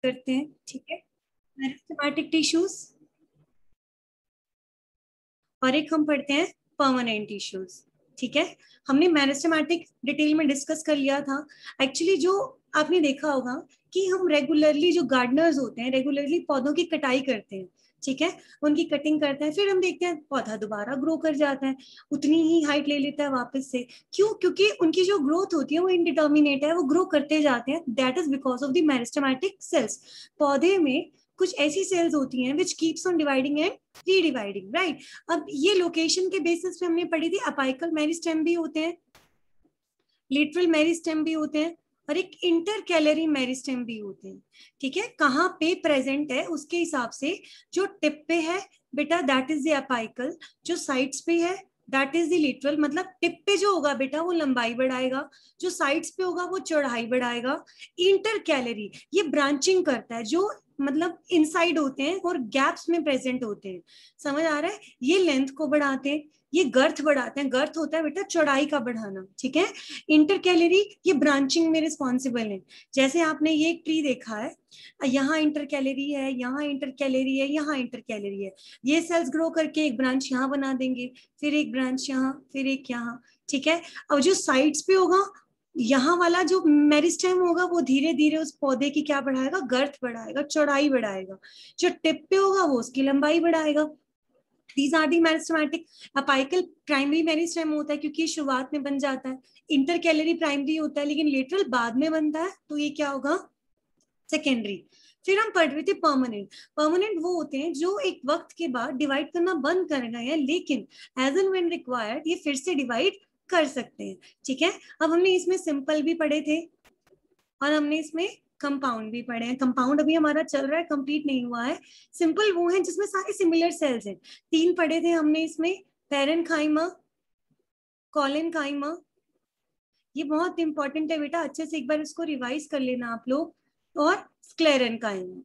करते हैं, ठीक है, मेरिस्टेमेटिक टिश्यूज, और एक हम पढ़ते हैं परमानेंट टिश्यूज, ठीक है। हमने मेरिस्टेमेटिक डिटेल में डिस्कस कर लिया था। एक्चुअली जो आपने देखा होगा कि हम रेगुलरली, जो गार्डनर्स होते हैं, रेगुलरली पौधों की कटाई करते हैं, ठीक है, उनकी कटिंग करते हैं, फिर हम देखते हैं पौधा दोबारा ग्रो कर जाता है, उतनी ही हाइट ले लेता है वापस से। क्यों? क्योंकि उनकी जो ग्रोथ होती है वो इनडिटर्मिनेट है, वो ग्रो करते जाते हैं। That is because of the meristematic cells. पौधे में कुछ ऐसी सेल्स होती हैं which keeps on dividing and redividing, right. अब ये लोकेशन के बेसिस पे हमने पढ़ी थी, अपाइकल मेरिस्टेम भी होते हैं, लिटरल मेरिस्टेम भी होते हैं, और एक इंटरकैलरी मेरिस्टेम भी होते हैं, ठीक है। कहाँ पे प्रेजेंट है उसके हिसाब से, जो टिप पे है बेटा दैट इज द अपाइकल, जो साइड्स पे है दैट इज द लिटरल, मतलब टिप पे जो होगा बेटा वो लंबाई बढ़ाएगा, जो साइड्स पे होगा वो चौड़ाई बढ़ाएगा। इंटरकैलरी ये ब्रांचिंग करता है, जो मतलब इनसाइड होते हैं और गैप्स में प्रेजेंट होते हैं, समझ आ रहा है। ये लेंथ को बढ़ाते हैं, ये गर्थ बढ़ाते हैं, गर्थ होता है बेटा चौड़ाई का बढ़ाना, ठीक है। इंटरकैलरी ये ब्रांचिंग में रिस्पॉन्सिबल है। जैसे आपने ये एक ट्री देखा है, यहाँ इंटरकैलरी है, यहाँ इंटरकैलरी है, यहाँ इंटरकैलरी है, ये सेल्स ग्रो करके एक ब्रांच यहाँ बना देंगे, फिर एक ब्रांच यहाँ, फिर एक यहाँ, ठीक है। अब जो साइड्स पे होगा, यहाँ वाला जो मेरिस्टेम होगा वो धीरे धीरे उस पौधे की क्या बढ़ाएगा, गर्थ बढ़ाएगा, चौड़ाई बढ़ाएगा। जो टिप पे होगा वो उसकी लंबाई बढ़ाएगा। These are the meristematic. Apical primary meristem होता है क्योंकि शुरुआत में बन जाता है, इंटरकैलरी प्राइमरी होता है लेकिन लेटरल बाद में बनता है, तो ये क्या होगा, सेकेंडरी। फिर हम पढ़ रहे थे परमानेंट। परमानेंट वो होते हैं जो एक वक्त के बाद डिवाइड करना बंद कर गए हैं, लेकिन एज एंड व्हेन रिक्वायर्ड ये फिर से डिवाइड कर सकते हैं, ठीक है। अब हमने इसमें सिंपल भी पढ़े थे और हमने इसमें कंपाउंड भी पढ़े हैं। कंपाउंड अभी हमारा चल रहा है, कंप्लीट नहीं हुआ है। सिंपल वो है जिसमें सारे सिमिलर सेल्स हैं। 3 पढ़े थे हमने इसमें, पैरेन्काइमा, कॉलेनकाइमा, ये बहुत इंपॉर्टेंट है बेटा, अच्छे से एक बार इसको रिवाइज कर लेना आप लोग, और स्क्लेरेनकाइमा।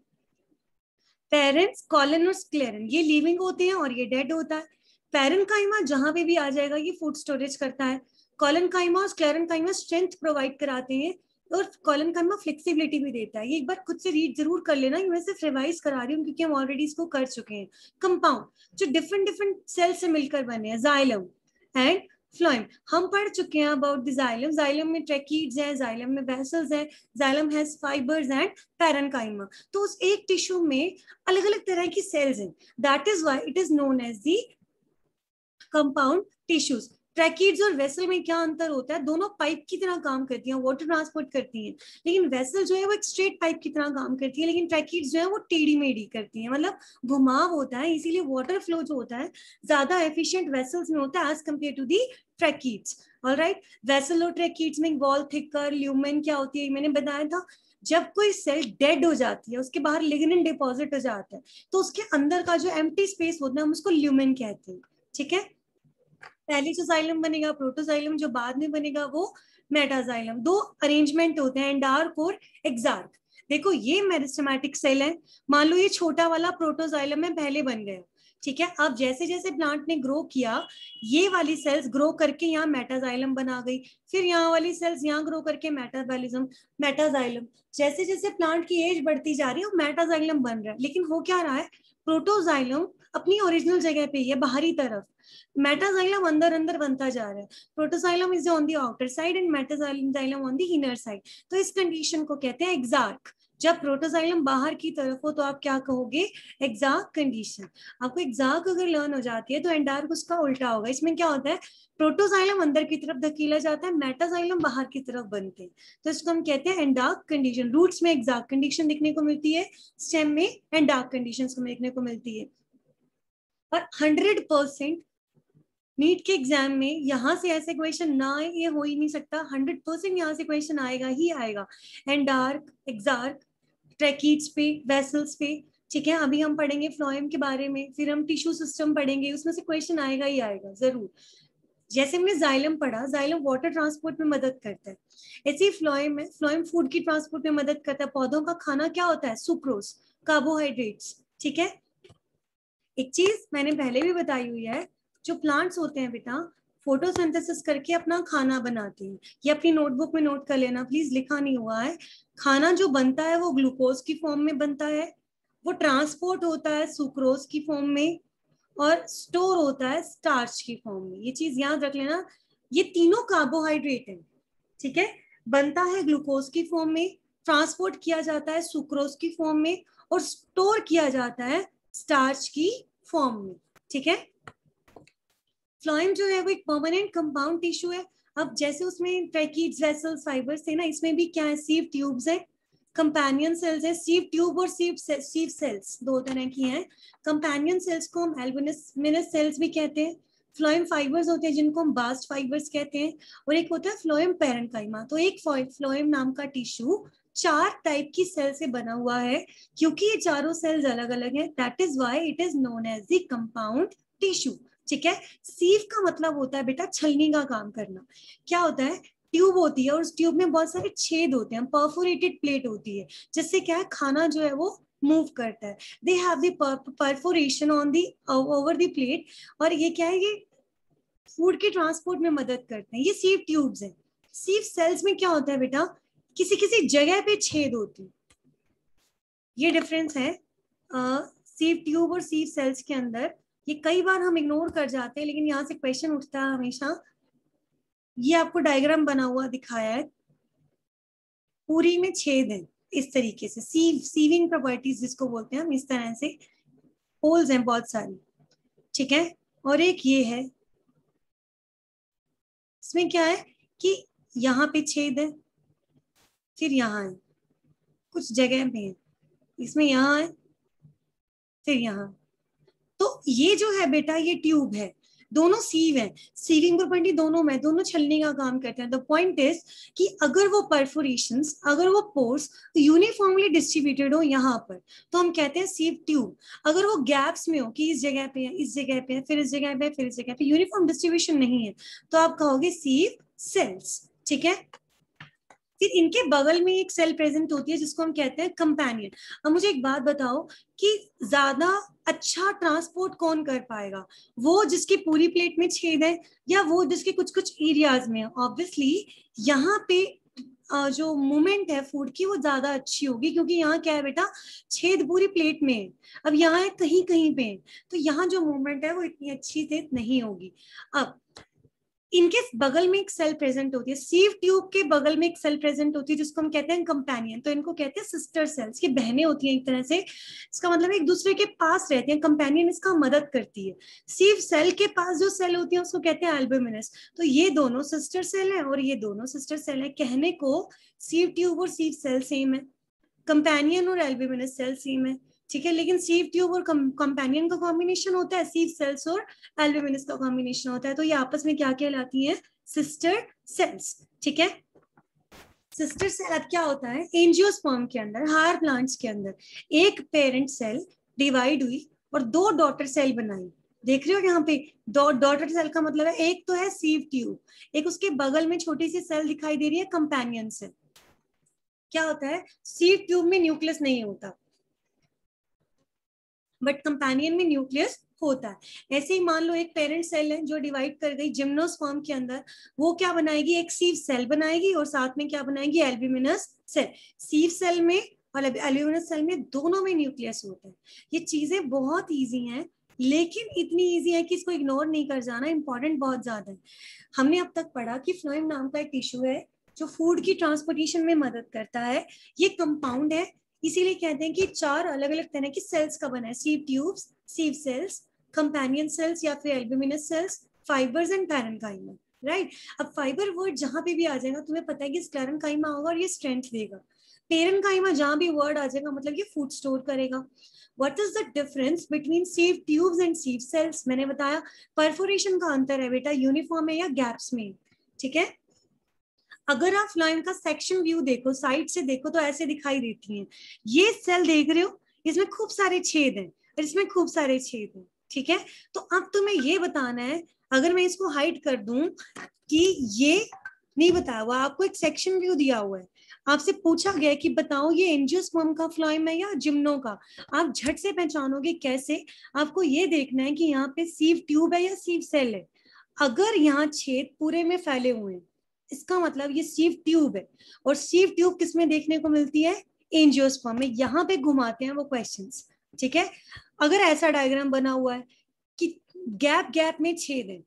पेरेंट्स, कॉलन और स्क्लेरन ये लिविंग होते हैं और ये डेड होता है। पैरेन्काइमा जहां पे भी आ जाएगा ये फूड स्टोरेज करता है। कॉलनकाइमा और स्क्लेरनकाइमा स्ट्रेंथ प्रोवाइड कराते हैं, और कॉलनकाइमा फ्लेक्सिबिलिटी भी देता है। ये एक बार खुद से रीड जरूर कर लेना, मैं सिर्फ रिवाइज करा रही हूँ क्योंकि हम ऑलरेडी इसको कर चुके हैं। कंपाउंड जो डिफरेंट डिफरेंट सेल से मिलकर बने हैं, जाइलम एंड फ्लोएम, हम पढ़ चुके हैं अबाउट द जाइलम। जाइलम में ट्रैकीड्स हैं, जाइलम में वेसल्स हैं, xylem has fibres and parenchyma. तो उस एक टिश्यू में अलग अलग तरह की सेल्स हैं, that is why it is known as the compound tissues. Tracheids और वेसल में क्या अंतर होता है, दोनों पाइप की तरह काम करती हैं, वाटर ट्रांसपोर्ट करती हैं, लेकिन वेसल जो है वो एक स्ट्रेट पाइप की तरह काम करती है, लेकिन ट्रैकीड्स जो है वो टेढ़ी मेढ़ी करती हैं, मतलब घुमाव होता है, इसीलिए वाटर फ्लो जो होता है ज्यादा एफिशिएंट वेसल्स में होता है as compare to the tracheids. Alright, vessel और ट्रैकीड्स में वॉल थिकर ल्यूमेन क्या होती है मैंने बताया था। जब कोई सेल डेड हो जाती है, उसके बाहर लिग्निन डिपॉजिट हो जाता है, तो उसके अंदर का जो एम्प्टी स्पेस होता है हम उसको ल्यूमेन कहते हैं, ठीक है। पहले जो जाइलम बनेगा प्रोटोजाइलम, जो बाद में बनेगा वो मेटाजाइलम। 2 अरेंजमेंट होते हैं, एंडार्क और एक्सार्क। देखो ये मेरिस्टेमेटिक सेल है, मान लो ये छोटा वाला प्रोटोजाइलम में पहले बन गया, ठीक है। अब जैसे जैसे प्लांट ने ग्रो किया, ये वाली सेल्स ग्रो करके यहाँ मेटाजाइलम बना गई, फिर यहाँ वाली सेल्स यहाँ ग्रो करके मेटाबॉलिज्म, मेटाजाइलम। जैसे जैसे प्लांट की एज बढ़ती जा रही है वो मेटाजाइलम बन रहा है, लेकिन हो क्या रहा है, प्रोटोजाइलम अपनी ओरिजिनल जगह पे ही है, बाहरी तरफ। मेटाजाइलम अंदर अंदर बनता जा रहा है। Protoxylem is on the outer side and metaxylem on the inner side. तो इस कंडीशन को कहते हैं एक्सार्क। जब प्रोटोजाइलम बाहर की तरफ हो तो आप क्या कहोगे, एक्सार्क कंडीशन। आपको एक्सार्क अगर लर्न हो जाती है तो एंडार्क उसका उल्टा होगा। इसमें क्या होता है, प्रोटोजाइलम अंदर की तरफ धकेला जाता है, मेटाजाइलम बाहर की तरफ बनते हैं, तो इसको हम कहते हैं एंडार्क कंडीशन। रूट्स में एक्सार्क कंडीशन देखने को मिलती है, स्टेम में एंडार्क कंडीशन देखने को मिलती है। और 100% नीट के एग्जाम में यहाँ से ऐसे क्वेश्चन ना आए ये हो ही नहीं सकता, 100% यहाँ से क्वेश्चन आएगा ही आएगा, एंडार्क, एक्सार्क, ट्रैकीड्स पे, वेसल्स पे, ठीक है। अभी हम पढ़ेंगे फ्लोएम के बारे में, फिर हम टिश्यू सिस्टम पढ़ेंगे, उसमें से क्वेश्चन आएगा ही आएगा जरूर। जैसे हमने जाइलम पढ़ा, जाइलम वाटर ट्रांसपोर्ट में मदद करता है, ऐसे ही फ्लोएम है, फ्लोएम फूड की ट्रांसपोर्ट में मदद करता है। पौधों का खाना क्या होता है, सुक्रोज, कार्बोहाइड्रेट्स, ठीक है। एक चीज मैंने पहले भी बताई हुई है, जो प्लांट्स होते हैं बेटा फोटोसिंथेसिस करके अपना खाना बनाते हैं। ये अपनी नोटबुक में नोट कर लेना प्लीज, लिखा नहीं हुआ है। खाना जो बनता है वो ग्लूकोज की फॉर्म में बनता है, वो ट्रांसपोर्ट होता है सुक्रोज की फॉर्म में, और स्टोर होता है स्टार्च की फॉर्म में। ये चीज याद रख लेना, ये तीनों कार्बोहाइड्रेट है, ठीक है। बनता है ग्लूकोज की फॉर्म में, ट्रांसपोर्ट किया जाता है सुक्रोज की फॉर्म में, और स्टोर किया जाता है स्टार्च की फॉर्म में, ठीक है। फ्लोएम जो है वो एक परमानेंट कंपाउंड टिश्यू है। अब जैसे उसमें ट्रैकीड्स, वेसल्स, फाइबर्स थे ना, इसमें भी क्या है, सीव ट्यूब्स है, कंपेनियन सेल्स है। सीव ट्यूब और सीव सेल्स दो तरह की हैं। कंपेनियन सेल्स को हम एल्बुमिनस सेल्स भी कहते हैं। फ्लोएम फाइबर्स होते हैं जिनको हम बास्ट फाइबर्स कहते हैं, और एक होता है फ्लोएम पैरेन्काइमा। तो एक फ्लोएम नाम का टिश्यू 4 टाइप की सेल से बना हुआ है, क्योंकि ये चारों सेल्स अलग अलग हैं, that is why it is known as the compound tissue, ठीक है। सीव का मतलब होता है बेटा छलनी का काम करना। क्या होता है, ट्यूब होती है और उस ट्यूब में बहुत सारे छेद होते हैं, परफोरेटेड प्लेट होती है, जिससे क्या है खाना जो है वो मूव करता है। They have the perforation on the over the plate, और ये क्या है, ये फूड के ट्रांसपोर्ट में मदद करते हैं। ये सीव ट्यूब्स हैं। सीव सेल्स में क्या होता है बेटा, किसी किसी जगह पे छेद होती है, ये डिफरेंस है सीव ट्यूब और सीव सेल्स के अंदर। ये कई बार हम इग्नोर कर जाते हैं, लेकिन यहाँ से क्वेश्चन उठता है हमेशा। ये आपको डायग्राम बना हुआ दिखाया है, पूरी में छेद है इस तरीके से, सीविंग प्रॉपर्टीज जिसको बोलते हैं हम, इस तरह से होल्स हैं बहुत सारी, ठीक है। और एक ये है, इसमें क्या है कि यहाँ पे छेद है, फिर यहाँ है, कुछ जगह पे है, इसमें यहाँ है, फिर यहाँ। तो ये जो है बेटा, ये ट्यूब है, दोनों सीव है, सीविंग प्रॉपर्टी दोनों में, दोनों छलने का काम करते हैं। द पॉइंट इज कि अगर वो परफोरेशंस, अगर वो पोर्स यूनिफॉर्मली डिस्ट्रीब्यूटेड हो यहाँ पर, तो हम कहते हैं सीव ट्यूब। अगर वो गैप्स में हो कि इस जगह पे है, इस जगह पे है, फिर इस जगह पे है, फिर इस जगह पे, यूनिफॉर्म डिस्ट्रीब्यूशन नहीं है, तो आप कहोगे सीव सेल्स, ठीक है। फिर इनके बगल में एक सेल प्रेजेंट होती है जिसको हम कहते हैं कंपेनियन। अब मुझे एक बात बताओ कि ज्यादा अच्छा ट्रांसपोर्ट कौन कर पाएगा, वो जिसकी पूरी प्लेट में छेद है, या वो जिसके कुछ कुछ एरियाज में है। ऑब्वियसली यहाँ पे जो मूवमेंट है फूड की वो ज्यादा अच्छी होगी, क्योंकि यहाँ क्या है बेटा, छेद पूरी प्लेट में है। अब यहाँ है कहीं कहीं पे, तो यहाँ जो मूवमेंट है वो इतनी अच्छी से नहीं होगी। अब इनके बगल में एक सेल प्रेजेंट होती है, सीव ट्यूब के बगल में एक सेल प्रेजेंट होती है जिसको हम कहते हैं कंपेनियन। तो इनको कहते हैं सिस्टर सेल्स, ये बहनें होती हैं एक तरह से। इसका मतलब एक दूसरे के पास रहती हैं, कंपेनियन इसका मदद करती है। सीव सेल के पास जो सेल होती है उसको कहते हैं एल्ब्यूमिनस। तो ये दोनों सिस्टर सेल है और ये दोनों सिस्टर सेल है। कहने को सीव ट्यूब और सीव सेल सेम है, कंपेनियन और एल्ब्यूमिनस सेल सेम है, ठीक है। लेकिन सीव ट्यूब और कंपेनियन का कॉम्बिनेशन होता है, सीव सेल्स और एल्ब्यूमिनस का कॉम्बिनेशन होता है, तो ये आपस में क्या कहलाती हैं, सिस्टर सेल्स, ठीक है। सिस्टर सेल अब क्या होता है, एंजियोस्पर्म के अंदर, हायर प्लांट्स के अंदर एक पेरेंट सेल डिवाइड हुई और 2 डॉटर सेल बनाई। देख रहे हो यहाँ पे, डॉटर सेल का मतलब है एक तो है सीव ट्यूब, एक उसके बगल में छोटी सी सेल दिखाई दे रही है कंपेनियन सेल। क्या होता है, सीव ट्यूब में न्यूक्लियस नहीं होता, बट कंपेनियन में न्यूक्लियस होता है। ऐसे ही मान लो एक पेरेंट सेल है जो डिवाइड कर गई जिम्नोस्पर्म के अंदर, वो क्या बनाएगी, एक सीव सेल बनाएगी और साथ में क्या बनाएगी, एल्ब्यूमिनस सेल। सीव सेल में और एल्ब्यूमिनस सेल में दोनों में न्यूक्लियस होता है। ये चीजें बहुत ईजी हैं, लेकिन इतनी ईजी है कि इसको इग्नोर नहीं कर जाना, इंपॉर्टेंट बहुत ज्यादा है। हमने अब तक पढ़ा कि फ्लोएम नाम का एक टिश्यू है जो फूड की ट्रांसपोर्टेशन में मदद करता है। ये कंपाउंड है, इसीलिए कहते हैं कि 4 अलग अलग तरह की सेल्स का बना है, sieve tubes, sieve cells, companion cells या फिर albuminous cells, fibres and parenchyma, right. अब फाइबर वर्ड जहां पे भी आ जाएगा तुम्हें पता है कि स्क्लेरेन्काइमा होगा और ये स्ट्रेंथ देगा। पैरेन्काइमा जहां भी वर्ड आ जाएगा मतलब ये फूड स्टोर करेगा। What is the difference between sieve tubes and sieve cells, मैंने बताया परफोरेशन का अंतर है बेटा, यूनिफॉर्म है या गैप्स में, ठीक है। अगर आप फ्लोएम का सेक्शन व्यू देखो, साइड से देखो, तो ऐसे दिखाई देती हैं। ये सेल देख रहे हो, इसमें खूब सारे छेद हैं और इसमें खूब सारे छेद हैं, ठीक है। तो अब तुम्हें ये बताना है, अगर मैं इसको हाइड कर दूं कि ये नहीं बताया हुआ, आपको एक सेक्शन व्यू दिया हुआ है, आपसे पूछा गया कि बताओ ये एंजियोस्पर्म का फ्लोएम है या जिम्नो का, आप झट से पहचानोगे कैसे। आपको ये देखना है कि यहाँ पे सीव ट्यूब है या सीव सेल है। अगर यहाँ छेद पूरे में फैले हुए हैं, इसका मतलब ये सीव ट्यूब है, और सीव ट्यूब किसमें देखने को मिलती है? एंजियोस्पर्म में। यहाँ पे घुमाते हैं वो क्वेश्चंस, ठीक है। अगर ऐसा डायग्राम बना हुआ है कि गैप गैप में छेद है,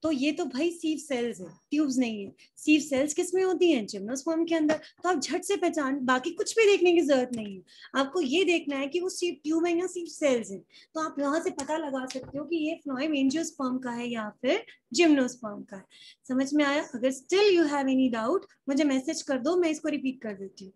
तो ये तो भाई सीव सेल्स है, ट्यूब्स नहीं है। सीव सेल्स किसमें होती हैं? जिम्नोस्पर्म के अंदर। तो आप झट से पहचान, बाकी कुछ भी देखने की जरूरत नहीं है, आपको ये देखना है कि वो सीव ट्यूब है या सीव सेल्स है। तो आप यहाँ से पता लगा सकते हो कि ये फ्लोएम एंजियोस्पर्म का है या फिर जिम्नोस्पर्म का है। समझ में आया? अगर still you have any doubt मुझे मैसेज कर दो, मैं इसको रिपीट कर देती हूँ।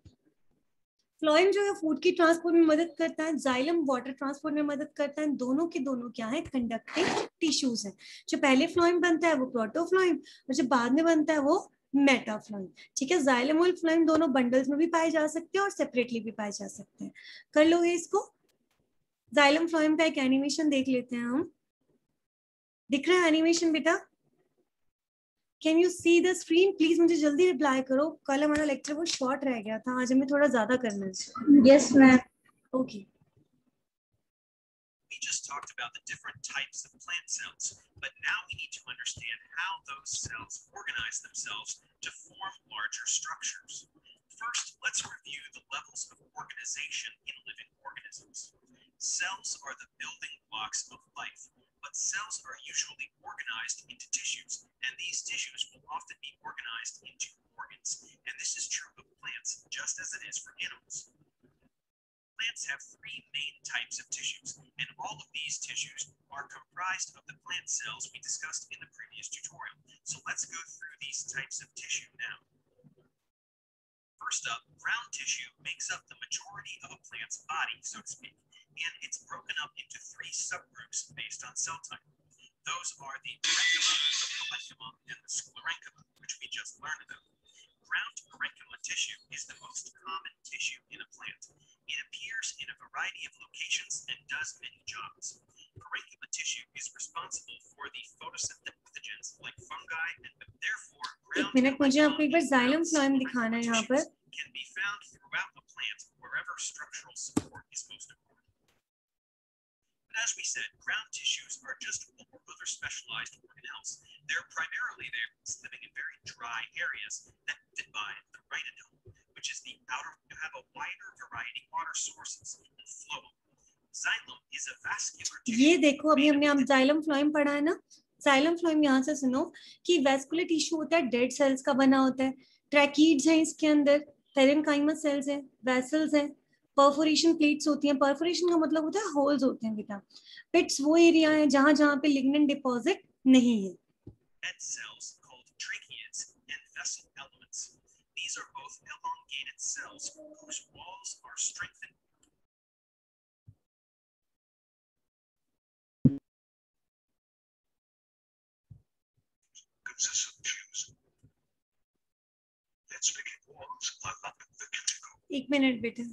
फ्लोएम जो है फूड की ट्रांसपोर्ट में मदद करता है, जाइलम वाटर ट्रांसपोर्ट में मदद करता है। दोनों के दोनों क्या है? कंडक्टिंग टिश्यूज है। जो पहले फ्लोएम बनता है वो प्रोटोफ्लोएम, और जो बाद में बनता है वो मेटाफ्लोएम। ठीक है, जाइलम और फ्लोएम दोनों बंडल्स में भी पाए जा सकते हैं और सेपरेटली भी पाए जा सकते हैं। कर लोगे इसको? जाइलम फ्लोएम का एक एनिमेशन देख लेते हैं हम। दिख रहा है एनिमेशन बेटा? Can you see the screen? Please मुझे जल्दी रिप्लाई करो, कल हमारा लेक्चर वो शॉर्ट रह गया था, आज हमें थोड़ा ज्यादा करना है। Yes, ma'am. Okay. We just talked about the different types of plant cells, but now we need to understand how those cells organize themselves to form larger structures. First, let's review the levels of organization in living organisms. Cells are the building blocks of life, but cells are usually organized into tissues, and these tissues will often be organized into organs, and this is true of plants just as it is for animals. Plants have three main types of tissues, and all of these tissues are comprised of the plant cells we discussed in the previous tutorial. So let's go through these types of tissue now. First up, ground tissue makes up the majority of a plant's body, so to speak, and it's broken up into three subgroups based on cell type. Those are the parenchyma, the parenchyma, and the sclerenchyma, which we just learned about. Ground parenchyma tissue is the most common tissue in a plant. It appears in a variety of locations and does many jobs. Parenchyma tissue is responsible for the photosynthetic pathogens like fungi, and therefore एक minute, मुझे आपको एक बार xylem phloem दिखाना है यहाँ पर। can be found throughout the plant wherever structural support is most important. But as we said, ground tissues are just four other specialized organelles. They're primarily there, living in very dry areas that divide the rhynodome, which is the outer, you have a wider variety of water sources and phloem. Xylem is a vascular tissue. ये देखो, अभी हमने हम xylem phloem पढ़ा है ना। Xylem phloem यहाँ से सुनो कि वैस्कुलर टिश्यू होता है, डेड सेल्स का बना होता है। ट्रैकीड्स हैं इसके अंदर, पेरेन्काइमा सेल्स हैं, वेसल्स हैं, परफोरेशन प्लेट्स होती हैं। परफोरेशन का मतलब होता है होल्स होते हैं बेटा। पिट्स वो एरिया है जहां जहां पे लिग्नेंट डिपॉजिट नहीं है। Dead cells called tracheids and vessel elements. These are both elongated cells whose walls are strengthened. Consists of tubes. Let's begin. Walls are up the cuticle. एक मिनट बेटा।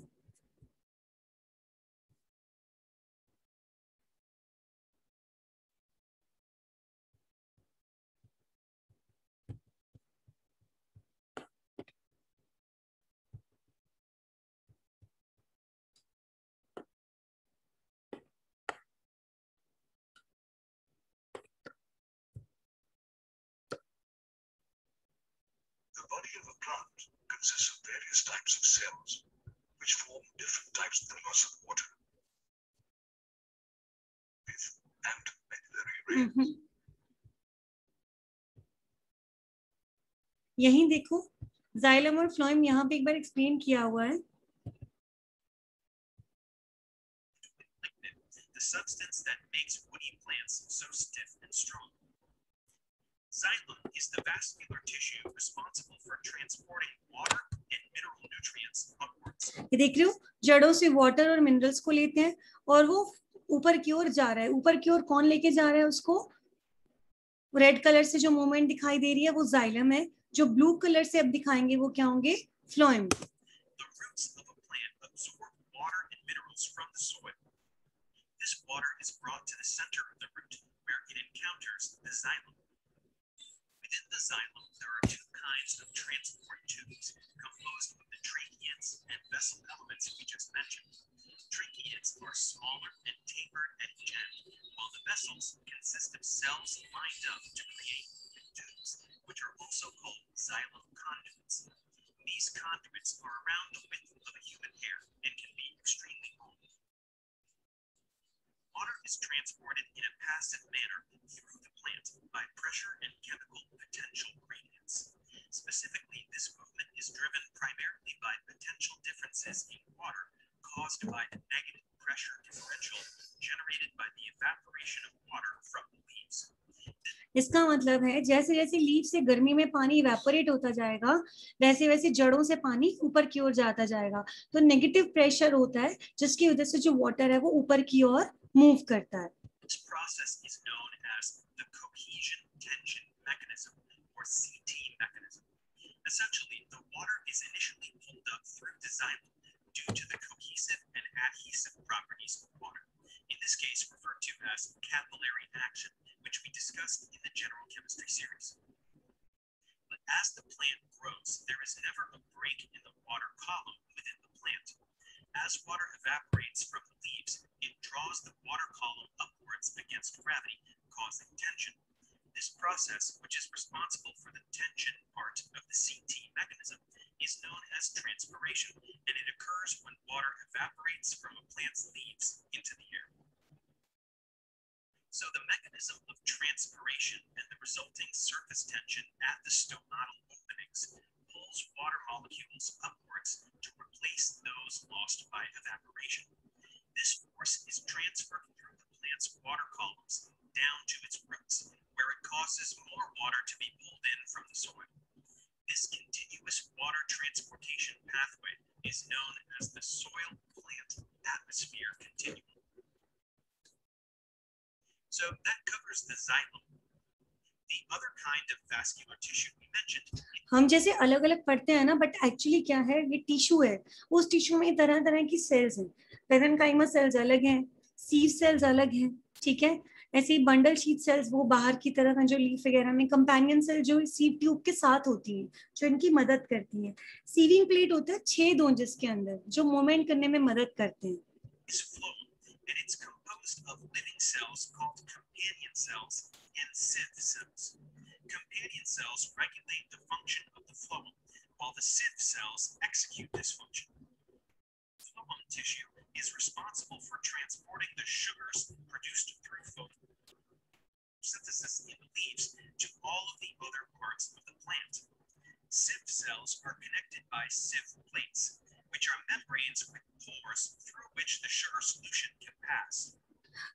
The body of a plant consists of various types of cells, which form different types of loss of water and medullary rings. यही देखो, xylem और phloem यहाँ पे एक बार explain किया हुआ है। The substance that makes woody plants so stiff and strong. Xylem is the vascular tissue responsible for transporting water and mineral nutrients upwards. ये देख रहे हो, जड़ों से वाटर और मिनरल्स को लेते हैं और वो ऊपर की ओर जा रहा है। ऊपर की ओर कौन लेके जा रहा है उसको? रेड कलर से जो मूवमेंट दिखाई दे रही है वो जाइलम है। जो ब्लू कलर से अब दिखाएंगे वो क्या होंगे? Phloem. The roots of a plant absorb water and minerals from the soil. This water is brought to the center of the root, where it encounters the xylem. Within the xylem, there are two kinds of transport tubes composed of the tracheids and vessel elements we just mentioned. Tracheids are smaller and tapered at each end, while the vessels consist of cells lined up to create tubes, which are also called xylem conduits. These conduits are around the width of a human hair and can be extremely long. Water is transported in a passive manner through the plant by pressure and chemical potential gradients. Specifically, this movement is driven primarily by potential differences in water caused by the negative pressure differential generated by the evaporation of water from the leaves. इसका मतलब है जैसे जैसे leaf से गर्मी में पानी evaporate होता जाएगा वैसे वैसे जड़ों से पानी ऊपर की ओर जाता जाएगा, तो नेगेटिव प्रेशर होता है जिसकी वजह से जो वाटर है वो ऊपर की ओर मूव करता है. This process is known as the cohesion tension mechanism or CT mechanism. Essentially, the water is initially pulled up through the xylem due to the cohesive and adhesive properties of water, in this case referred to as capillary action, which we discussed in the general chemistry series. But as the plant grows, there is never a break in the water column within the plant. As water evaporates from the leaves, it draws the water column upwards against gravity, causing tension. This process, which is responsible for the tension part of the CT mechanism, is known as transpiration, and it occurs when water evaporates from a plant's leaves into the air. So the mechanism of transpiration and the resulting surface tension at the stomatal openings pulls water molecules upwards to replace those lost by evaporation. This force is transferred through the plant's water columns down to its roots, where it causes more water to be pulled in from the soil. This continuous water transportation pathway is known as the soil-plant atmosphere continuum. So that covers the xylem. The other kind of vascular tissue we mentioned. हम जैसे अलग अलग पढ़ते हैं ना, but actually क्या है, ये टिश्यू है. उस टिश्यू में तरह तरह की सेल्स हैं. पेरेन्काइमा सेल्स अलग हैं, सीव सेल्स अलग हैं, ठीक है. ऐसे ही बंडल शीट सेल्स वो बाहर की तरफ हैं जो लीफ वगैरह में, कंपेनियन सेल जो सीव ट्यूब के साथ होती हैं जो इनकी मदद करती हैं. सीविंग प्लेट होता है छेद हों जिसके अंदर जो मूवमेंट करने में मदद करते हैं. Is phloem, and it's composed of living cells called companion cells and sieve cells. Companion cells regulate the function of the phloem, while the sieve cells execute this function. Phloem tissue is responsible for transporting the sugars produced through photosynthesis in the leaves to all of the other parts of the plant. Sieve cells are connected by sieve plates, which are membranes with pores through which the sugar solution can pass.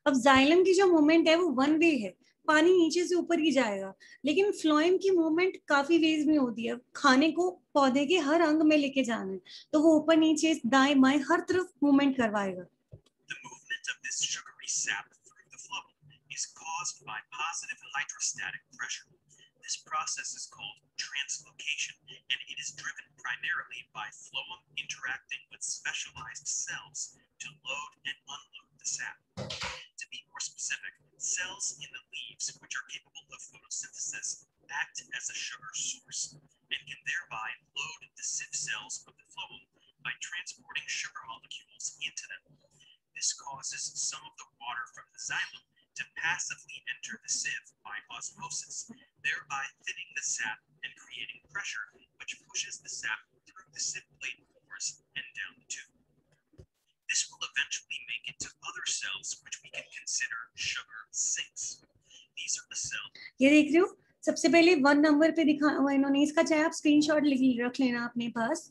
अब xylem की जो movement है वो one way है, पानी नीचे से ऊपर ही जाएगा, लेकिन फ्लोएम की मूवमेंट काफी वेज में होती है. खाने को पौधे के हर अंग में लेके जाना है तो वो ऊपर नीचे दाएं बाएं हर तरफ मूवमेंट करवाएगा. The movement of this sugary sap through the phloem is caused by positive hydrostatic pressure. This process is called translocation, and it is driven primarily by phloem interacting with specialized cells to load and unload the sap. To be more specific, cells in the leaves, which are capable of photosynthesis, act as a sugar source and can thereby load the sieve cells of the phloem by transporting sugar molecules into them. This causes some of the water from the xylem to passively enter the sieve by osmosis, thereby thinning the sap and creating pressure, which pushes the sap through the sieve plate pores and down the tube. This will eventually make it to other cells, which we can consider sugar sinks. These are the cells. ये देख रहे हो, सबसे पहले 1 number पे दिखा हुआ इन्होंने, इसका चाहे आप स्क्रीनशॉट रख लेना अपने पास.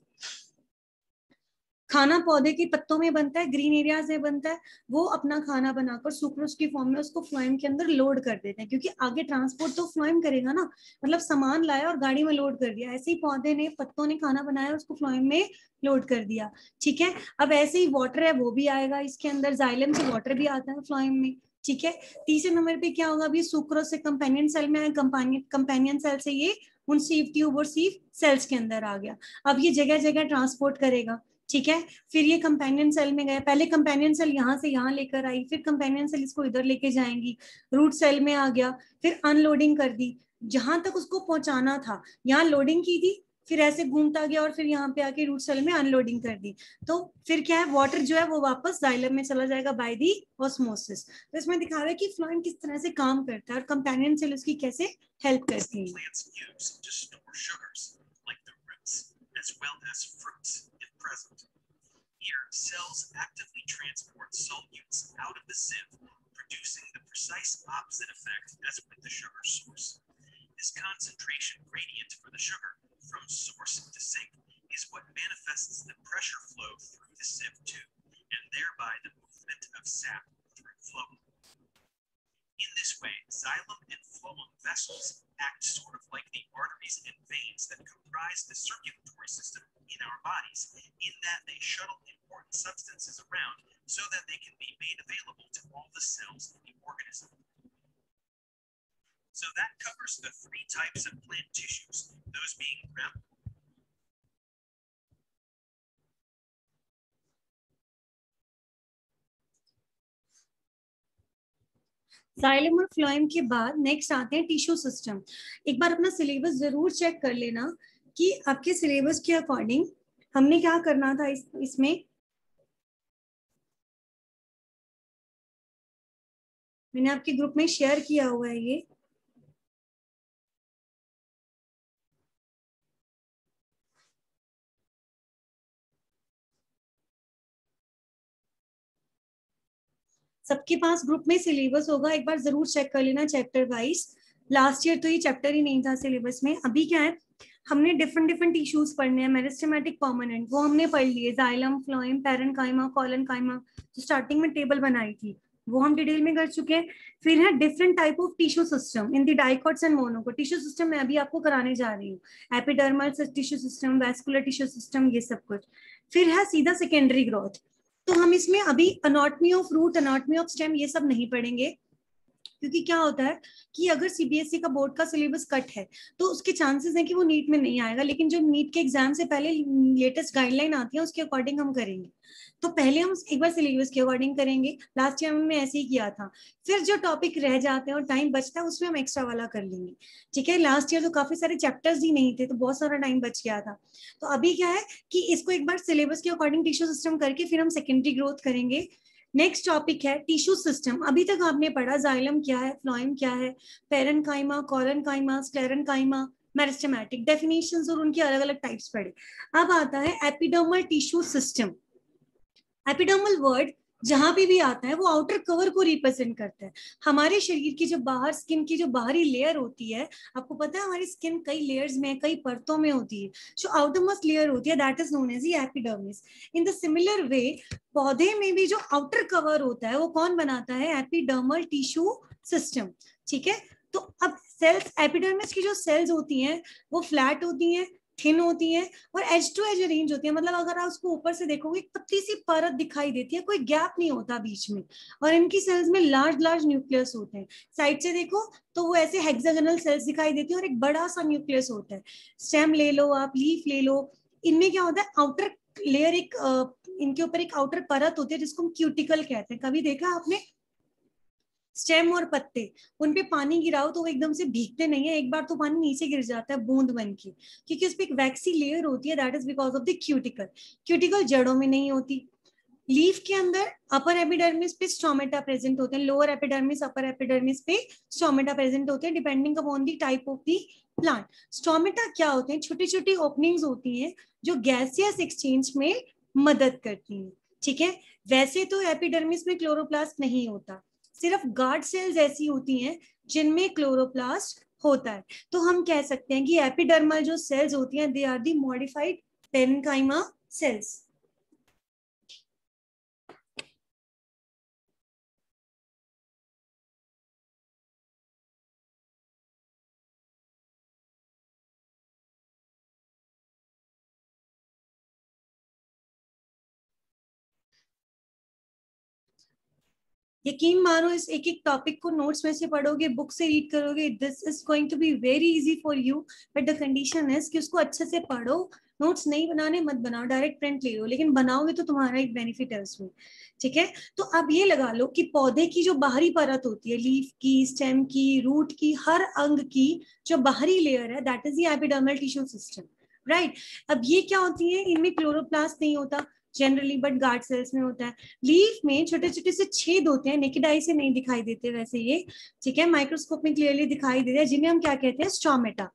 खाना पौधे के पत्तों में बनता है, ग्रीन एरियाज में बनता है. वो अपना खाना बनाकर सुक्रोज की फॉर्म में उसको फ्लोएम के अंदर लोड कर देते हैं, क्योंकि आगे ट्रांसपोर्ट तो फ्लोएम करेगा ना, मतलब सामान लाया और गाड़ी में लोड कर दिया. ऐसे ही पौधे ने, पत्तों ने खाना बनाया, उसको फ्लोएम में लोड कर दिया, ठीक है. अब ऐसे ही वाटर है वो भी आएगा इसके अंदर, जाइलम से वाटर भी आता है फ्लोएम में, ठीक है. तीसरे नंबर पे क्या होगा, अभी सुक्रोज से कंपेनियन सेल में आया, कंपेनियन सेल से ये उन सीव ट्यूब और सीव सेल्स के अंदर आ गया. अब ये जगह जगह ट्रांसपोर्ट करेगा, ठीक है. फिर ये कंपेनियन सेल में गया, पहले कंपेनियन सेल यहाँ से यहाँ लेकर आई, फिर कंपेनियन सेल इसको इधर लेके जाएंगी, रूट सेल में आ गया, फिर अनलोडिंग कर दी, जहां तक उसको पहुंचाना था यहाँ लोडिंग की थी, फिर ऐसे घूमता गया और फिर यहाँ पे आके रूट सेल में अनलोडिंग कर दी, तो फिर क्या है, वाटर जो है वो वापस जाइलम में चला जाएगा बाय दी ऑस्मोसिस। तो इसमें दिखा रहा है कि फ्लोएम किस तरह से काम करता है और कंपेनियन सेल उसकी कैसे हेल्प करती है। Here, cells actively transport solutes out of the sieve, producing the precise opposite effect as with the sugar source. This concentration gradient for the sugar from source to sink is what manifests the pressure flow through the sieve tube, and thereby the movement of sap through phloem. In this way, xylem and phloem vessels act sort of like the arteries and veins that comprise the circulatory system in our bodies, in that they shuttle important substances around so that they can be made available to all the cells in the organism. So that covers the 3 types of plant tissues, those being xylem और phloem के बाद next आते हैं tissue system. एक बार अपना syllabus जरूर check कर लेना कि आपके सिलेबस के अकॉर्डिंग हमने क्या करना था इसमें। मैंने आपके ग्रुप में शेयर किया हुआ है ये। सबके पास ग्रुप में सिलेबस होगा, एक बार जरूर चेक कर लेना चैप्टर वाइज। लास्ट ईयर तो ये चैप्टर ही नहीं था सिलेबस में। अभी क्या है, हमने डिफरेंट डिफरेंट टिश्यूज पढ़ने हैं, मेरिस्टेमेटिक परमानेंट वो हमने पढ़ लिए, जाइलम, फ्लोएम, पैरेन्काइमा, कोलेनकाइमा, जो स्टार्टिंग में टेबल बनाई थी वो हम डिटेल में कर चुके हैं। फिर है different type of tissue system in the dicots and monocot. Tissue system मैं अभी आपको कराने जा रही हूँ, epidermal tissue system, vascular tissue system, ये सब कुछ। फिर है सीधा सेकेंडरी ग्रोथ। तो हम इसमें अभी anatomy of root, anatomy of stem ये सब नहीं पढ़ेंगे, क्योंकि क्या होता है कि अगर सीबीएसई का बोर्ड का सिलेबस कट है तो उसके चांसेस हैं कि वो नीट में नहीं आएगा, लेकिन जो नीट के एग्जाम से पहले लेटेस्ट गाइडलाइन आती है उसके अकॉर्डिंग हम करेंगे। तो पहले हम एक बार सिलेबस के अकॉर्डिंग करेंगे, लास्ट ईयर हमने ऐसे ही किया था। फिर जो टॉपिक रह जाते हैं और टाइम बचता है उसमें हम एक्स्ट्रा वाला कर लेंगे, ठीक है। लास्ट ईयर तो काफी सारे चैप्टर्स ही नहीं थे तो बहुत सारा टाइम बच गया था। तो अभी क्या है कि इसको एक बार सिलेबस के अकॉर्डिंग टिश्यू सिस्टम करके फिर हम सेकेंडरी ग्रोथ करेंगे। नेक्स्ट टॉपिक है टिश्यू सिस्टम। अभी तक आपने पढ़ा जाइलम क्या है, फ्लोएम क्या है, parenchyma, collenchyma, sclerenchyma, meristematic, definitions और उनके अलग अलग टाइप्स पढ़े। अब आता है epidermal tissue system. Epidermal word जहां भी आता है वो आउटर कवर को रिप्रेजेंट करता है। हमारे शरीर की जो बाहर स्किन की जो बाहरी लेयर होती है, आपको पता है हमारी स्किन कई लेयर्स में, कई परतों में होती है। जो आउटर मोस्ट लेयर होती है that is known as the epidermis. In the similar way पौधे में भी जो आउटर कवर होता है वो कौन बनाता है, एपिडर्मल टिश्यू सिस्टम, ठीक है। तो अब सेल्स, एपिडर्मिस की जो सेल्स होती हैं वो फ्लैट होती हैं, थिन होती है और एज टू एज अरेंज होती है। मतलब अगर आप उसको ऊपर से देखोगे पतली सी परत दिखाई देती है, कोई गैप नहीं होता बीच में। और इनकी सेल्स में लार्ज लार्ज न्यूक्लियस होते हैं। साइड से देखो तो वो ऐसे हेक्सागोनल सेल्स दिखाई देती है और एक बड़ा सा न्यूक्लियस होता है। स्टेम ले लो आप, लीफ ले लो, इनमें क्या होता है आउटर लेयर, एक इनके ऊपर एक आउटर परत होती है जिसको हम क्यूटिकल कहते हैं। कभी देखा आपने स्टेम और पत्ते, उन पे पानी गिराओ तो वो एकदम से भीगते नहीं है, एक बार तो पानी नीचे गिर जाता है बूंद बन के, क्योंकि उस पे एक वैक्सी लेयर होती है, that is because of the cuticle. Cuticle जड़ों में नहीं होती। लीफ के अंदर अपर एपिडर्मिस पे स्टोमेटा प्रेजेंट होते हैं, लोअर एपिडर्मिस अपर एपिडर्मिस पे स्टोमेटा प्रेजेंट होते हैं, depending upon the type of the plant. Stomata क्या होते हैं, छोटी छोटी ओपनिंग्स होती हैं जो गैसियस एक्सचेंज में मदद करती हैं, ठीक है। वैसे तो एपिडर्मिस में क्लोरोप्लास्ट नहीं होता, सिर्फ गार्ड सेल्स ऐसी होती हैं जिनमें क्लोरोप्लास्ट होता है। तो हम कह सकते हैं कि एपिडर्मल जो सेल्स होती हैं they are the modified parenchyma cells. यकीन मानो इस एक एक टॉपिक को नोट्स में से पढ़ोगे, बुक से रीड करोगे, this is going to be very easy for you, but the condition is कि उसको अच्छे से पढ़ो। नोट्स नहीं बनाने मत बनाओ, डायरेक्ट प्रिंट ले लो, लेकिन बनाओगे तो तुम्हारा एक बेनिफिट है उसमें, ठीक है। तो अब ये लगा लो कि पौधे की जो बाहरी परत होती है, लीफ की, स्टेम की, रूट की, हर अंग की जो बाहरी लेयर है that is the epidermal tissue system. Right. अब ये क्या होती है, इनमें क्लोरोप्लास्ट नहीं होता जनरली, बट गार्ड सेल्स में होता है। लीफ में छोटे छोटे से छेद होते हैं, नेकेड आई से नहीं दिखाई देते वैसे ये, ठीक है, माइक्रोस्कोप में क्लियरली दिखाई दे रहा है, जिन्हें हम क्या कहते हैं, स्टोमेटा।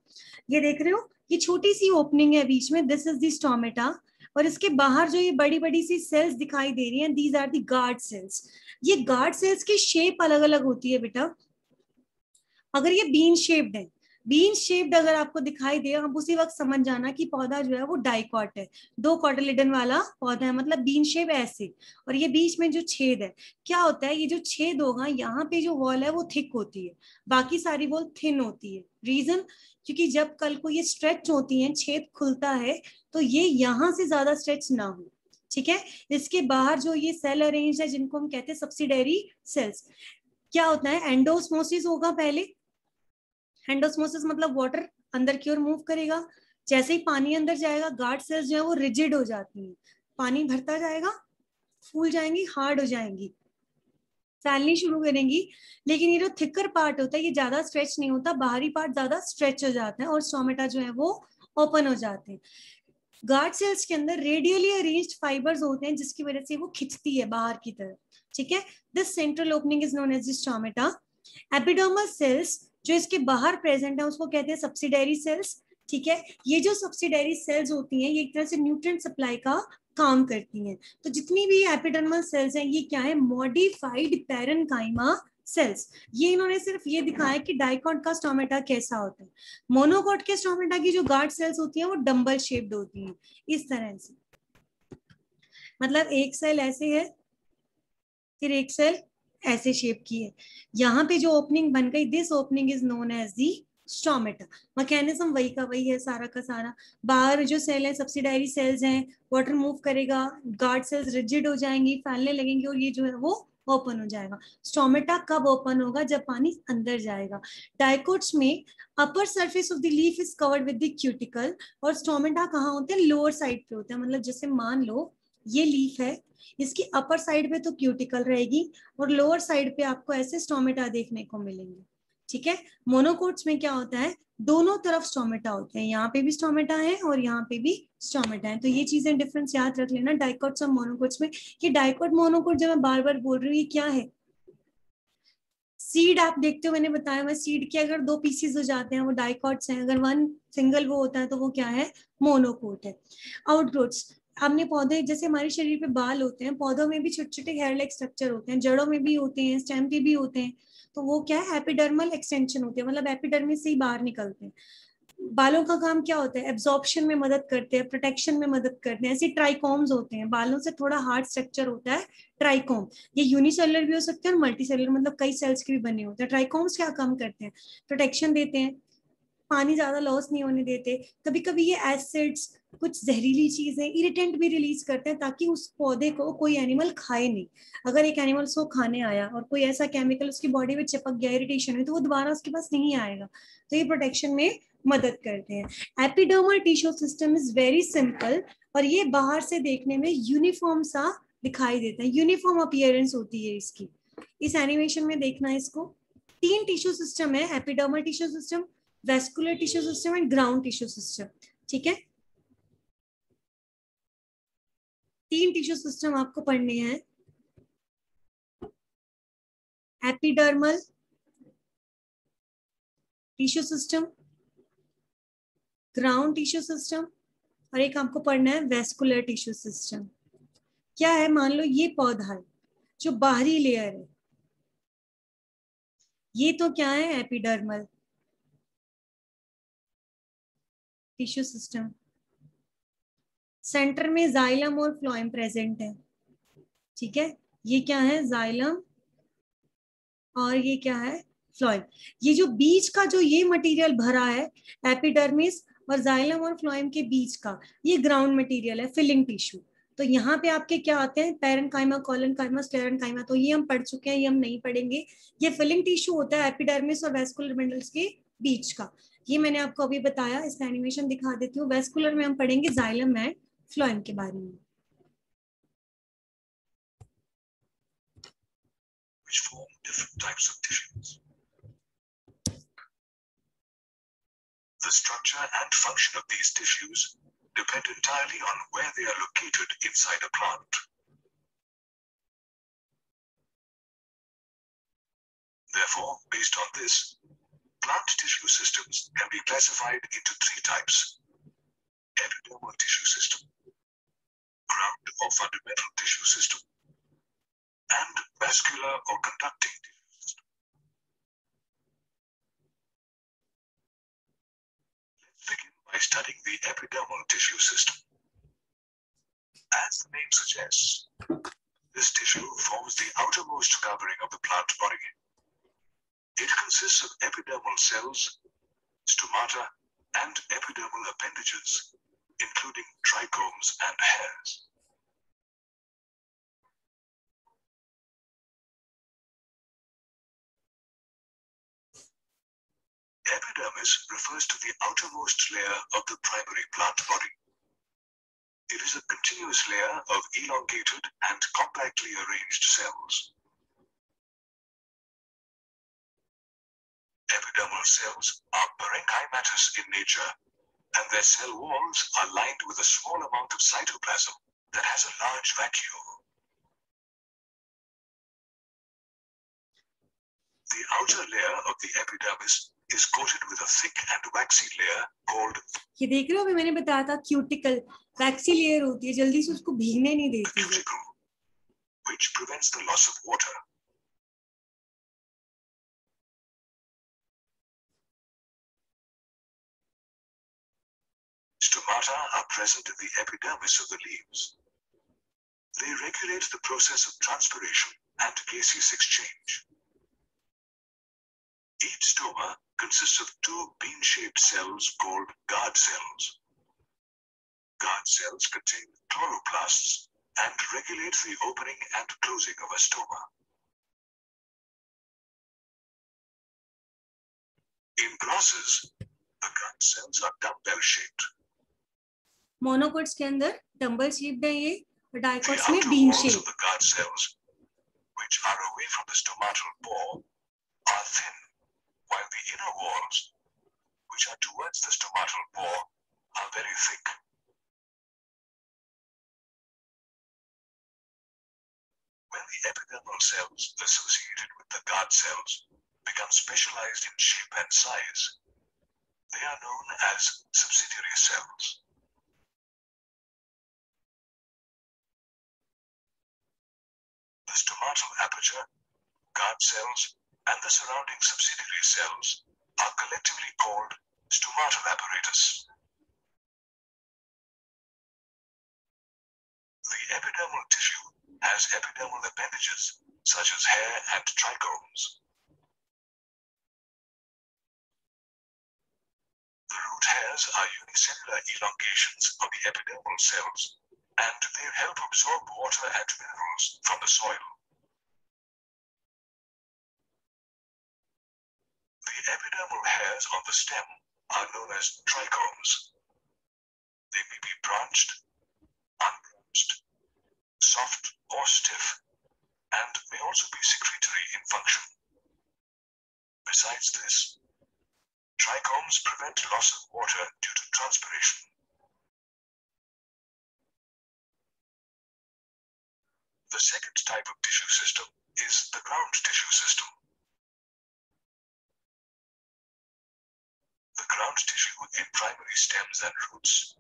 ये देख रहे हो, ये छोटी सी ओपनिंग है बीच में, दिस इज द स्टोमेटा। और इसके बाहर जो ये बड़ी बड़ी सी सेल्स दिखाई दे रही हैं, these are the guard cells. ये गार्ड सेल्स की शेप अलग अलग होती है बेटा। अगर ये बीन शेप्ड है, बीन शेप्ड अगर आपको दिखाई दे, आप उसी वक्त समझ जाना कि पौधा जो है वो डाइकॉट है, दो कॉटिलेडन वाला पौधा है, मतलब बीन शेप ऐसे। और ये बीच में जो छेद है, क्या होता है, ये जो छेद होगा यहाँ पे जो वॉल है वो थिक होती है, बाकी सारी वॉल थिन होती है। रीजन, क्योंकि जब कल को ये स्ट्रेच होती है, छेद खुलता है, तो ये यहाँ से ज्यादा स्ट्रेच ना हो, ठीक है। इसके बाहर जो ये सेल अरेंज है, जिनको हम कहते हैं सब्सिडरी सेल्स, क्या होता है, एंडोस्मोसिस होगा पहले। एंडोस्मोसिस मतलब वाटर अंदर की ओर मूव करेगा, जैसे ही पानी अंदर जाएगा, गार्ड सेल्स जो है वो रिजिड हो जाती हैं, पानी भरता जाएगा, फूल जाएंगी, हार्ड हो जाएंगी, फैलनी शुरू करेंगी। लेकिन ये जो थिकर पार्ट होता है, ये ज्यादा स्ट्रेच नहीं होता, बाहरी पार्ट ज्यादा स्ट्रेच हो जाता है, और स्टोमेटा जो है वो ओपन हो जाते हैं। गार्ड सेल्स के अंदर रेडियली अरेंज्ड फाइबर्स होते हैं, जिसकी वजह से वो खिंचती है बाहर की तरफ, ठीक है। This central opening is known as the stomata. Epidermal cells जो इसके बाहर प्रेजेंट है, उसको कहते हैं सब्सिडरी सेल्स, ठीक है। ये जो सब्सिडरी सेल्स होती हैं, ये एक तरह से न्यूट्रिएंट सप्लाई का काम करती हैं। तो जितनी भी एपिडर्मल सेल्स हैं, ये क्या है, मॉडिफाइड पैरेन्काइमा सेल्स। ये इन्होंने सिर्फ ये दिखाया कि डाइकॉट का स्टोमेटा कैसा होता है। मोनोकॉट के स्टोमेटा की जो गार्ड सेल्स होती हैं वो डंबल शेप्ड होती हैं, इस तरह से, मतलब एक सेल ऐसे है, फिर एक सेल ऐसे शेप की है, यहाँ पे जो ओपनिंग बन गई, this opening is known as the stomata. Mechanism वही का वही है सारा का सारा। बाहर जो सेल है सब्सिडायरी सेल्स हैं, वाटर मूव करेगा, गार्ड सेल्स रिजिड हो जाएंगी, फैलने लगेंगी, और ये जो है वो ओपन हो जाएगा। स्टोमेटा कब ओपन होगा, जब पानी अंदर जाएगा। डाइकोट्स में upper surface of the leaf is covered with the cuticle, और स्टोमेटा कहाँ होते हैं, लोअर साइड पे होते हैं। मतलब जैसे मान लो ये लीफ है, इसकी अपर साइड पे तो क्यूटिकल रहेगी, और लोअर साइड पे आपको ऐसे स्टोमेटा देखने को मिलेंगे, ठीक है। मोनोकोट्स में क्या होता है, दोनों तरफ स्टोमेटा होते हैं, यहाँ पे भी स्टोमेटा है और यहाँ पे भी स्टोमेटा है। तो ये चीजें डिफरेंस याद रख लेना डाइकोट्स और मोनोकोट्स में। ये डाइकोट मोनोकोट जब मैं बार बार बोल रही हूँ, ये क्या है, सीड आप देखते हो, मैंने बताया मैं, सीड के अगर दो पीसेस हो जाते हैं वो डाइकॉट्स हैं, अगर वन सिंगल वो होता है तो वो क्या है, मोनोकोट है। आउटग्रोथ्स, हमने पौधे, जैसे हमारे शरीर पे बाल होते हैं, पौधों में भी छोटे छोटे हेयर लाइक स्ट्रक्चर होते हैं, जड़ों में भी होते हैं, स्टेम पे भी होते हैं, तो वो क्या है, एपिडर्मल एक्सटेंशन होते हैं, मतलब एपिडर्मिस से ही बाहर निकलते हैं। बालों का काम क्या होता है, एब्जॉर्प्शन में मदद करते हैं, प्रोटेक्शन में मदद करते हैं। ऐसे ट्राइकोम्स होते हैं, बालों से थोड़ा हार्ड स्ट्रक्चर होता है ट्राइकोम। ये यूनिसेलुलर भी हो सकते हैं और मल्टी सेलुलर, मतलब कई सेल्स के भी बने होते हैं। ट्राइकोम्स क्या काम करते हैं, प्रोटेक्शन देते हैं, पानी ज्यादा लॉस नहीं होने देते। कभी कभी ये एसिड्स, कुछ जहरीली चीजें, इरिटेंट भी रिलीज करते हैं, ताकि उस पौधे को कोई एनिमल खाए नहीं। अगर एक एनिमल उसको खाने आया और कोई ऐसा केमिकल उसकी बॉडी में चिपक गया, इरिटेशन हुई, तो वो दोबारा उसके पास नहीं आएगा। तो ये प्रोटेक्शन में मदद करते हैं। Epidermal tissue system is very simple, और ये बाहर से देखने में यूनिफॉर्म सा दिखाई देता है, यूनिफॉर्म अपीयरेंस होती है इसकी। इस एनिमेशन में देखना है इसको, तीन टिश्यू सिस्टम है, epidermal tissue system, vascular tissue system and ground tissue system, ठीक है। तीन टिश्यू सिस्टम आपको पढ़ने हैं, epidermal tissue system, ground tissue system, और एक आपको पढ़ना है वेस्कुलर टिश्यू सिस्टम। क्या है, मान लो ये पौधा है, जो बाहरी लेयर है, ये तो क्या है, एपिडर्मल टिश्यू सिस्टम। सेंटर में जाइलम और फ्लोएम प्रेजेंट है, ठीक है। ये क्या है, जाइलम, और ये क्या है, फ्लोएम। ये जो बीच का जो ये मटेरियल भरा है, एपिडर्मिस और जाइलम और फ्लोएम के बीच का, ये ग्राउंड मटेरियल है, फिलिंग टिश्यू। तो यहाँ पे आपके क्या आते हैं, पैरेन्काइमा, कोलेनकाइमा, स्क्लेरेन्काइमा, तो ये हम पढ़ चुके हैं, ये हम नहीं पढ़ेंगे। ये फिलिंग टिश्यू होता है एपिडर्मिस और वेस्कुलर बंडल्स के बीच का, ये मैंने आपको अभी बताया। इसका एनिमेशन दिखा देती हूँ। वेस्कुलर में हम पढ़ेंगे जाइलम एंड फ्लोएम के बारे में। which form different types of tissues. The structure and function of these tissues depend entirely on where they are located inside a plant. Therefore, based on this, plant tissue systems can be classified into three types: epidermal tissue system, ground or fundamental tissue system, and vascular or conducting tissue system. Let's begin by studying the epidermal tissue system. As the name suggests, this tissue forms the outermost covering of the plant body. It consists of epidermal cells, stomata, and epidermal appendages, including trichomes and hairs. Epidermis refers to the outermost layer of the primary plant body. It is a continuous layer of elongated and compactly arranged cells. Epidermal cells are parenchymatous in nature, and their cell walls are lined with a small amount of cytoplasm that has a large vacuole. The outer layer of the epidermis is coated with a thick and waxy layer called, ये देख रहे हो, अभी मैंने बताया था cuticle waxy layer होती है, जल्दी से उसको भीगने नहीं देती है, cuticle, which prevents the loss of water. Stomata are present in the epidermis of the leaves. They regulate the process of transpiration and gaseous exchange. Each stoma consists of two bean-shaped cells called guard cells. Guard cells contain chloroplasts and regulate the opening and closing of a stoma. In grasses, the guard cells are dumbbell-shaped. Monocots के अंदर dumbbell shaped है ये, और The dicots में outer bean walls shape. of the guard cells, which are away from the stomatal pore, are thin, while the inner walls, which are towards the stomatal pore, are very thick. When the epidermal cells associated with the guard cells become specialized in shape and size, they are known as subsidiary cells. The stomatal aperture, guard cells, and the surrounding subsidiary cells are collectively called stomatal apparatus. The epidermal tissue has epidermal appendages such as hair and trichomes. The root hairs are unicellular elongations of the epidermal cells, and they help absorb water and minerals from the soil. The epidermal hairs on the stem are known as trichomes. They may be branched, unbranched, soft or stiff, and may also be secretory in function. Besides this, trichomes prevent loss of water due to transpiration. The second type of tissue system is the ground tissue system. The ground tissue in primary stems and roots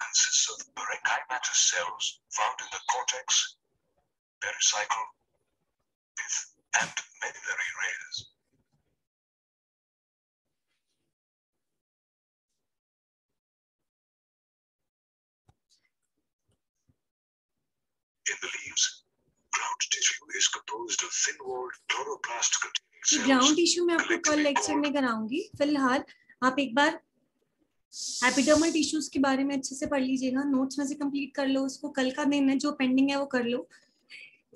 consists of parenchymatous cells found in the cortex, pericycle, pith, and medullary rays. In the leaves, ground tissue is composed of thin-walled chloroplast containing cells. Ground tissue मैं आपको कल lecture में कराऊंगी. फिलहाल आप एक बार epidermal tissues के बारे में अच्छे से पढ़ लीजिएगा, नोट्स में से कंप्लीट कर लो, उसको कल का दिन है जो पेंडिंग है वो कर लो.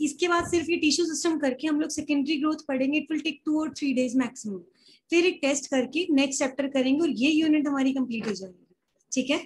इसके बाद सिर्फ ये टिश्यू सिस्टम करके हम लोग सेकेंडरी ग्रोथ पढ़ेंगे. इट विल टेक 2 और 3 days मैक्सिमम. फिर एक टेस्ट करके नेक्स्ट चैप्टर करेंगे और ये यूनिट हमारी कंप्लीट हो जाएगी. ठीक है.